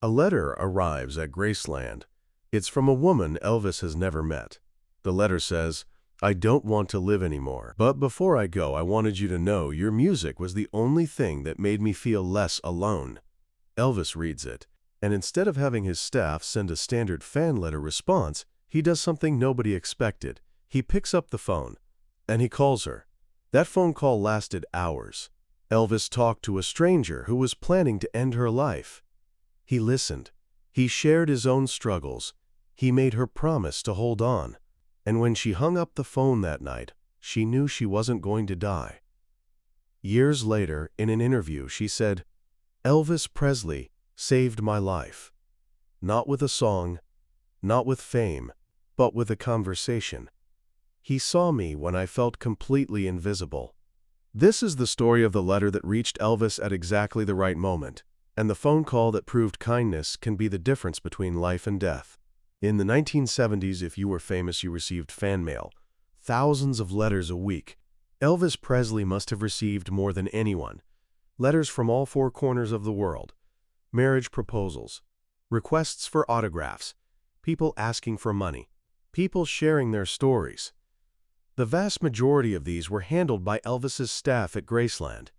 A letter arrives at Graceland. It's from a woman Elvis has never met. The letter says, "I don't want to live anymore, but before I go, I wanted you to know your music was the only thing that made me feel less alone." Elvis reads it, and instead of having his staff send a standard fan letter response, he does something nobody expected. He picks up the phone, and he calls her. That phone call lasted hours. Elvis talked to a stranger who was planning to end her life. He listened. He shared his own struggles. He made her promise to hold on. And when she hung up the phone that night, she knew she wasn't going to die. Years later, in an interview, she said, "Elvis Presley saved my life. Not with a song, not with fame, but with a conversation. He saw me when I felt completely invisible." This is the story of the letter that reached Elvis at exactly the right moment, and the phone call that proved kindness can be the difference between life and death. In the 1970s, if you were famous, you received fan mail, thousands of letters a week. Elvis Presley must have received more than anyone. Letters from all four corners of the world, marriage proposals, requests for autographs, people asking for money, people sharing their stories. The vast majority of these were handled by Elvis's staff at Graceland.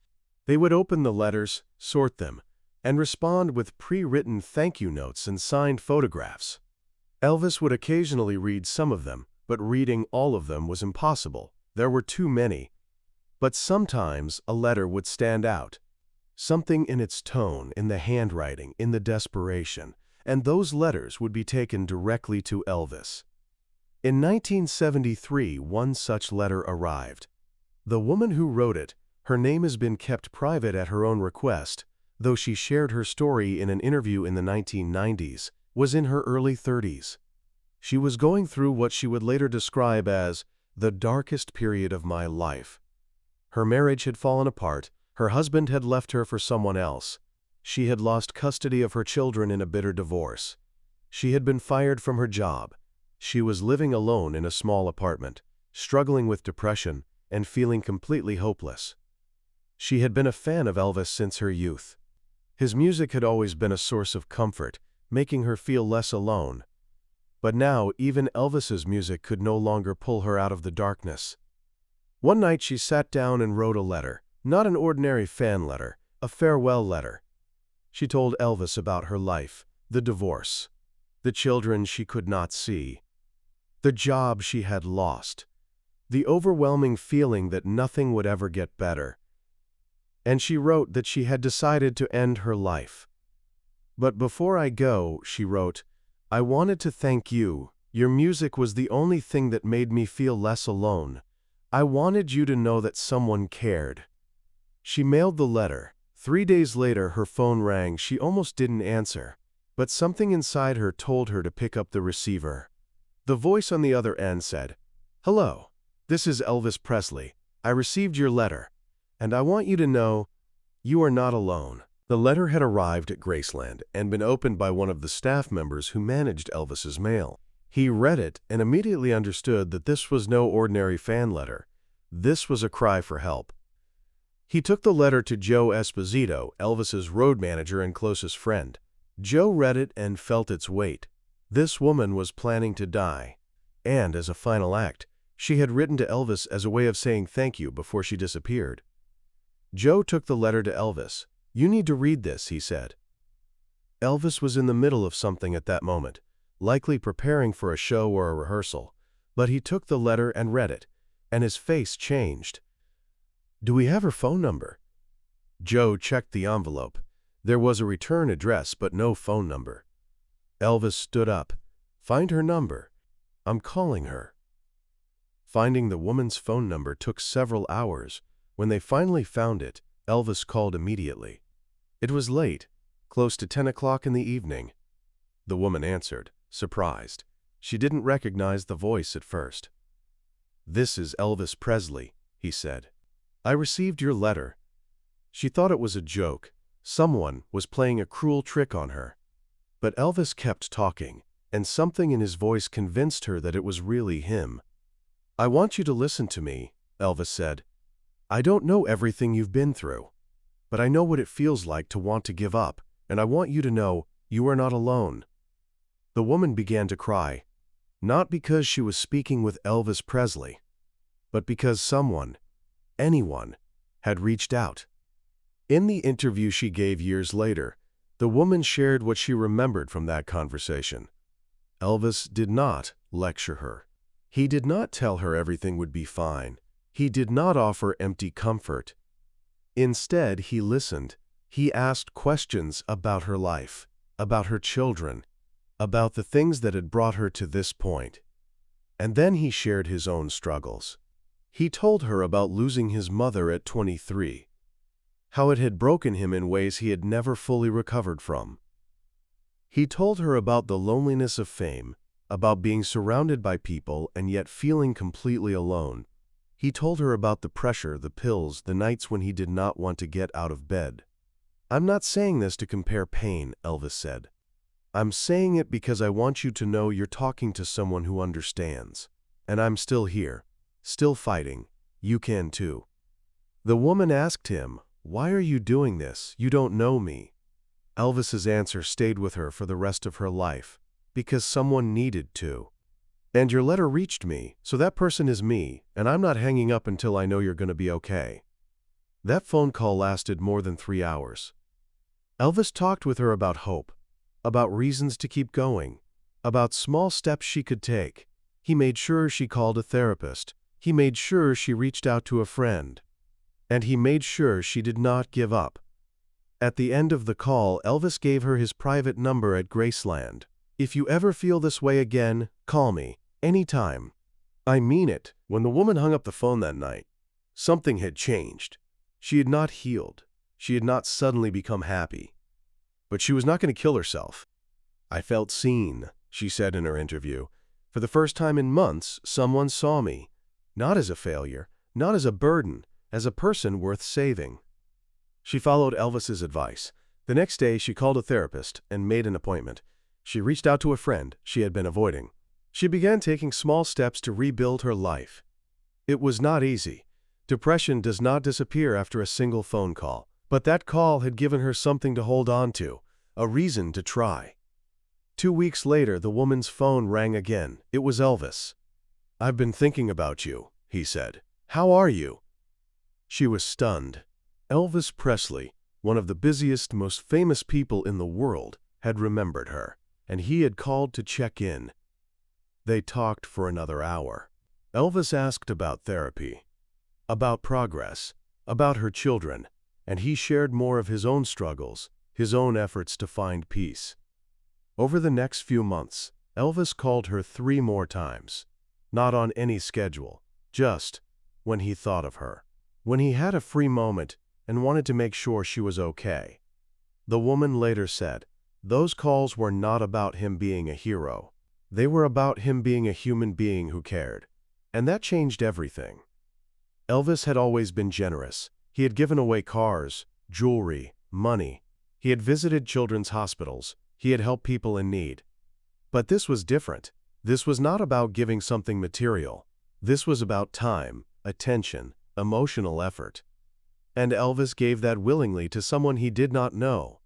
They would open the letters, sort them, and respond with pre-written thank you notes and signed photographs. Elvis would occasionally read some of them, but reading all of them was impossible. There were too many. But sometimes a letter would stand out. Something in its tone, in the handwriting, in the desperation, and those letters would be taken directly to Elvis. In 1973, one such letter arrived. The woman who wrote it, her name has been kept private at her own request, though she shared her story in an interview in the 1990s, was in her early 30s. She was going through what she would later describe as the darkest period of my life. Her marriage had fallen apart, her husband had left her for someone else. She had lost custody of her children in a bitter divorce. She had been fired from her job. She was living alone in a small apartment, struggling with depression and feeling completely hopeless. She had been a fan of Elvis since her youth. His music had always been a source of comfort, making her feel less alone. But now, even Elvis's music could no longer pull her out of the darkness. One night she sat down and wrote a letter, not an ordinary fan letter, a farewell letter. She told Elvis about her life, the divorce, the children she could not see, the job she had lost, the overwhelming feeling that nothing would ever get better. And she wrote that she had decided to end her life. "But before I go," she wrote, "I wanted to thank you. Your music was the only thing that made me feel less alone. I wanted you to know that someone cared." She mailed the letter. 3 days later, her phone rang. She almost didn't answer, but something inside her told her to pick up the receiver. The voice on the other end said, "Hello, this is Elvis Presley. I received your letter, and I want you to know you are not alone." The letter had arrived at Graceland and been opened by one of the staff members who managed Elvis's mail. He read it and immediately understood that this was no ordinary fan letter. This was a cry for help. He took the letter to Joe Esposito, Elvis's road manager and closest friend. Joe read it and felt its weight. This woman was planning to die, and as a final act, she had written to Elvis as a way of saying thank you before she disappeared. Joe took the letter to Elvis. "You need to read this," he said. Elvis was in the middle of something at that moment, likely preparing for a show or a rehearsal, but he took the letter and read it, and his face changed. "Do we have her phone number?" Joe checked the envelope. There was a return address, but no phone number. Elvis stood up. "Find her number. I'm calling her." Finding the woman's phone number took several hours. When they finally found it, Elvis called immediately. It was late, close to 10 o'clock in the evening. The woman answered, surprised. She didn't recognize the voice at first. "This is Elvis Presley," he said. "I received your letter." She thought it was a joke. Someone was playing a cruel trick on her. But Elvis kept talking, and something in his voice convinced her that it was really him. "I want you to listen to me," Elvis said. "I don't know everything you've been through, but I know what it feels like to want to give up, and I want you to know You are not alone." The woman began to cry, not because she was speaking with Elvis Presley, but because someone, anyone, had reached out. In the interview she gave years later, the woman shared what she remembered from that conversation. Elvis did not lecture her. He did not tell her everything would be fine. He did not offer empty comfort. Instead, he listened. He asked questions about her life, about her children, about the things that had brought her to this point. And then he shared his own struggles. He told her about losing his mother at 23, how it had broken him in ways he had never fully recovered from. He told her about the loneliness of fame, about being surrounded by people and yet feeling completely alone. He told her about the pressure, the pills, the nights when he did not want to get out of bed. "I'm not saying this to compare pain," Elvis said. "I'm saying it because I want you to know you're talking to someone who understands. And I'm still here, still fighting. You can too." The woman asked him, "Why are you doing this? You don't know me." Elvis's answer stayed with her for the rest of her life, "Because someone needed to. And your letter reached me, so that person is me, and I'm not hanging up until I know you're going to be okay." That phone call lasted more than 3 hours. Elvis talked with her about hope, about reasons to keep going, about small steps she could take. He made sure she called a therapist. He made sure she reached out to a friend. And he made sure she did not give up. At the end of the call, Elvis gave her his private number at Graceland. "If you ever feel this way again, call me, anytime." I mean it. When the woman hung up the phone that night, something had changed. She had not healed. She had not suddenly become happy. But she was not going to kill herself. "I felt seen," she said in her interview. "For the first time in months, someone saw me. Not as a failure, not as a burden, as a person worth saving." She followed Elvis's advice. The next day, she called a therapist and made an appointment. She reached out to a friend she had been avoiding. She began taking small steps to rebuild her life. It was not easy. Depression does not disappear after a single phone call. But that call had given her something to hold on to, a reason to try. 2 weeks later, the woman's phone rang again. It was Elvis. "I've been thinking about you," he said. "How are you?" She was stunned. Elvis Presley, one of the busiest, most famous people in the world, had remembered her, and he had called to check in. They talked for another hour. Elvis asked about therapy, about progress, about her children, and he shared more of his own struggles, his own efforts to find peace. Over the next few months, Elvis called her 3 more times, not on any schedule, just when he thought of her, when he had a free moment and wanted to make sure she was okay. The woman later said, "Those calls were not about him being a hero. They were about him being a human being who cared. And that changed everything." Elvis had always been generous. He had given away cars, jewelry, money. He had visited children's hospitals. He had helped people in need. But this was different. This was not about giving something material. This was about time, attention, emotional effort. And Elvis gave that willingly to someone he did not know.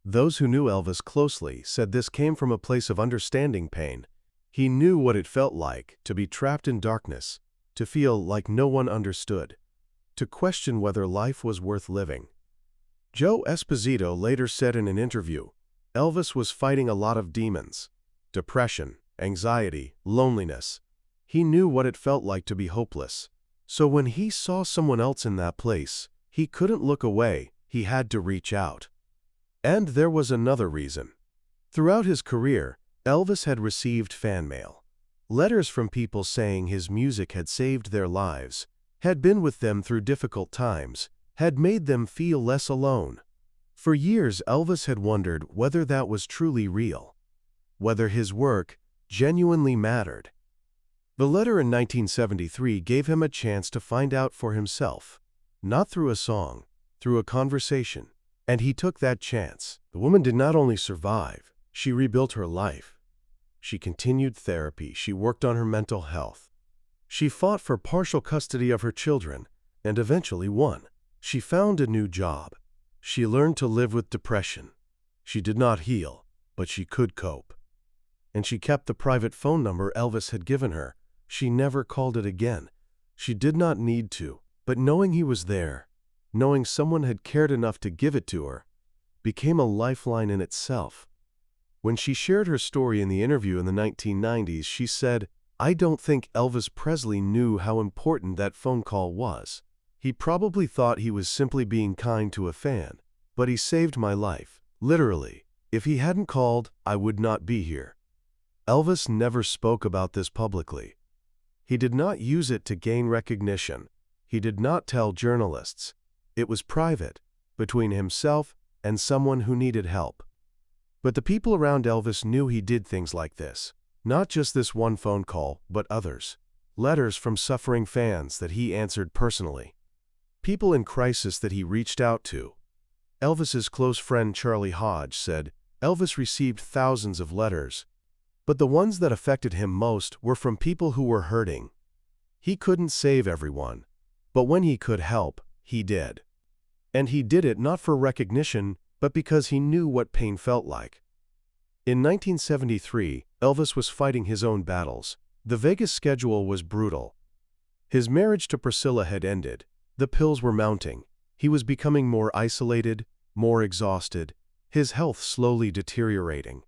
Those who knew Elvis closely said this came from a place of understanding pain. He knew what it felt like to be trapped in darkness, to feel like no one understood, to question whether life was worth living. Joe Esposito later said in an interview, Elvis was fighting a lot of demons: depression, anxiety, loneliness. He knew what it felt like to be hopeless. So when he saw someone else in that place, he couldn't look away. He had to reach out. And there was another reason. Throughout his career, Elvis had received fan mail. Letters from people saying his music had saved their lives, had been with them through difficult times, had made them feel less alone. For years, Elvis had wondered whether that was truly real, whether his work genuinely mattered. The letter in 1973 gave him a chance to find out for himself, not through a song, through a conversation. And he took that chance. The woman did not only survive, she rebuilt her life. She continued therapy, she worked on her mental health. She fought for partial custody of her children, and eventually won. She found a new job. She learned to live with depression. She did not heal, but she could cope. And she kept the private phone number Elvis had given her. She never called it again. She did not need to, but knowing he was there, knowing someone had cared enough to give it to her, became a lifeline in itself. When she shared her story in the interview in the 1990s, she said, "I don't think Elvis Presley knew how important that phone call was. He probably thought he was simply being kind to a fan, but he saved my life. Literally, if he hadn't called, I would not be here." Elvis never spoke about this publicly. He did not use it to gain recognition. He did not tell journalists. It was private, between himself and someone who needed help. But the people around Elvis knew he did things like this. Not just this one phone call, but others. Letters from suffering fans that he answered personally. People in crisis that he reached out to. Elvis's close friend Charlie Hodge said, Elvis received thousands of letters, but the ones that affected him most were from people who were hurting. He couldn't save everyone, but when he could help, he did. And he did it not for recognition, but because he knew what pain felt like. In 1973, Elvis was fighting his own battles. The Vegas schedule was brutal. His marriage to Priscilla had ended. The pills were mounting. He was becoming more isolated, more exhausted, his health slowly deteriorating.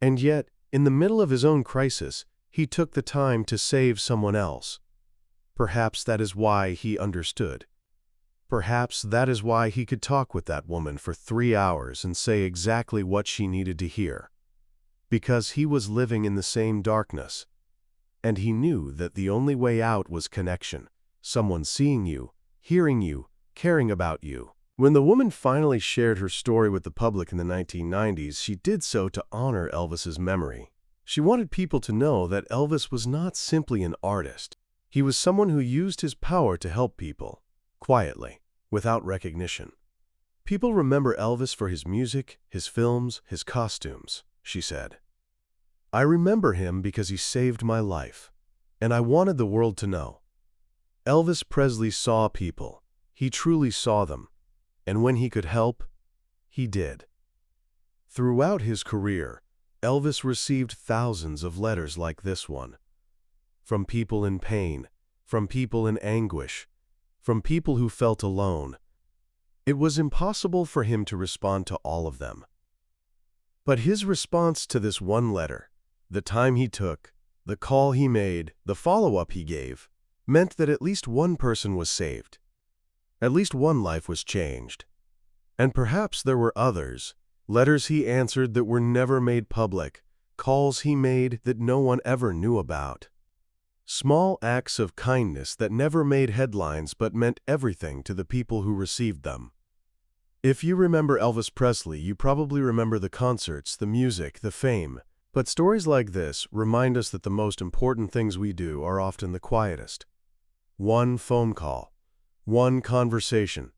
And yet, in the middle of his own crisis, he took the time to save someone else. Perhaps that is why he understood. Perhaps that is why he could talk with that woman for 3 hours and say exactly what she needed to hear. Because he was living in the same darkness. And he knew that the only way out was connection. Someone seeing you, hearing you, caring about you. When the woman finally shared her story with the public in the 1990s, she did so to honor Elvis's memory. She wanted people to know that Elvis was not simply an artist. He was someone who used his power to help people. Quietly, without recognition. People remember Elvis for his music, his films, his costumes, she said. I remember him because he saved my life, and I wanted the world to know. Elvis Presley saw people. He truly saw them, and when he could help, he did. Throughout his career, Elvis received thousands of letters like this one. From people in pain, from people in anguish, from people who felt alone. It was impossible for him to respond to all of them. But his response to this one letter, the time he took, the call he made, the follow-up he gave, meant that at least one person was saved. At least one life was changed. And perhaps there were others, letters he answered that were never made public, calls he made that no one ever knew about. Small acts of kindness that never made headlines but meant everything to the people who received them. If you remember Elvis Presley, you probably remember the concerts, the music, the fame. But stories like this remind us that the most important things we do are often the quietest. One phone call, one conversation,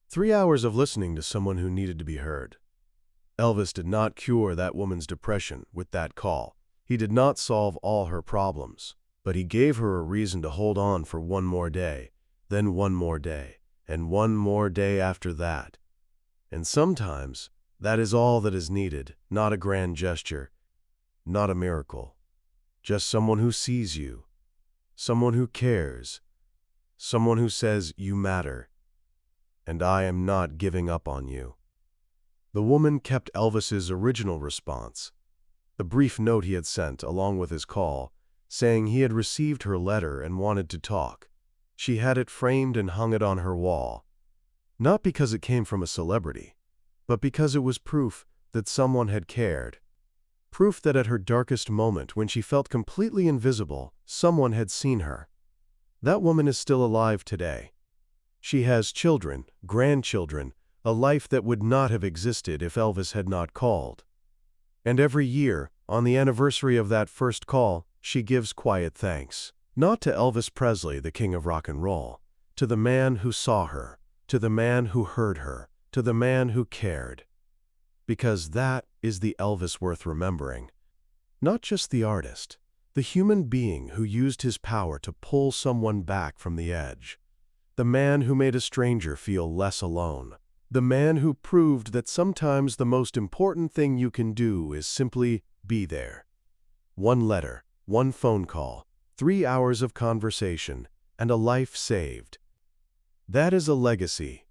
3 hours of listening to someone who needed to be heard. Elvis did not cure that woman's depression with that call. He did not solve all her problems. But he gave her a reason to hold on for one more day, then one more day, and one more day after that. And sometimes, that is all that is needed, not a grand gesture, not a miracle. Just someone who sees you, someone who cares, someone who says you matter, and I am not giving up on you. The woman kept Elvis's original response, the brief note he had sent along with his call, saying he had received her letter and wanted to talk. She had it framed and hung it on her wall. Not because it came from a celebrity, but because it was proof that someone had cared. Proof that at her darkest moment, when she felt completely invisible, someone had seen her. That woman is still alive today. She has children, grandchildren, a life that would not have existed if Elvis had not called. And every year, on the anniversary of that first call, she gives quiet thanks. Not to Elvis Presley, the king of rock and roll, to the man who saw her, to the man who heard her, to the man who cared. Because that is the Elvis worth remembering. Not just the artist, the human being who used his power to pull someone back from the edge. The man who made a stranger feel less alone. The man who proved that sometimes the most important thing you can do is simply be there. One letter, one phone call, 3 hours of conversation, and a life saved. That is a legacy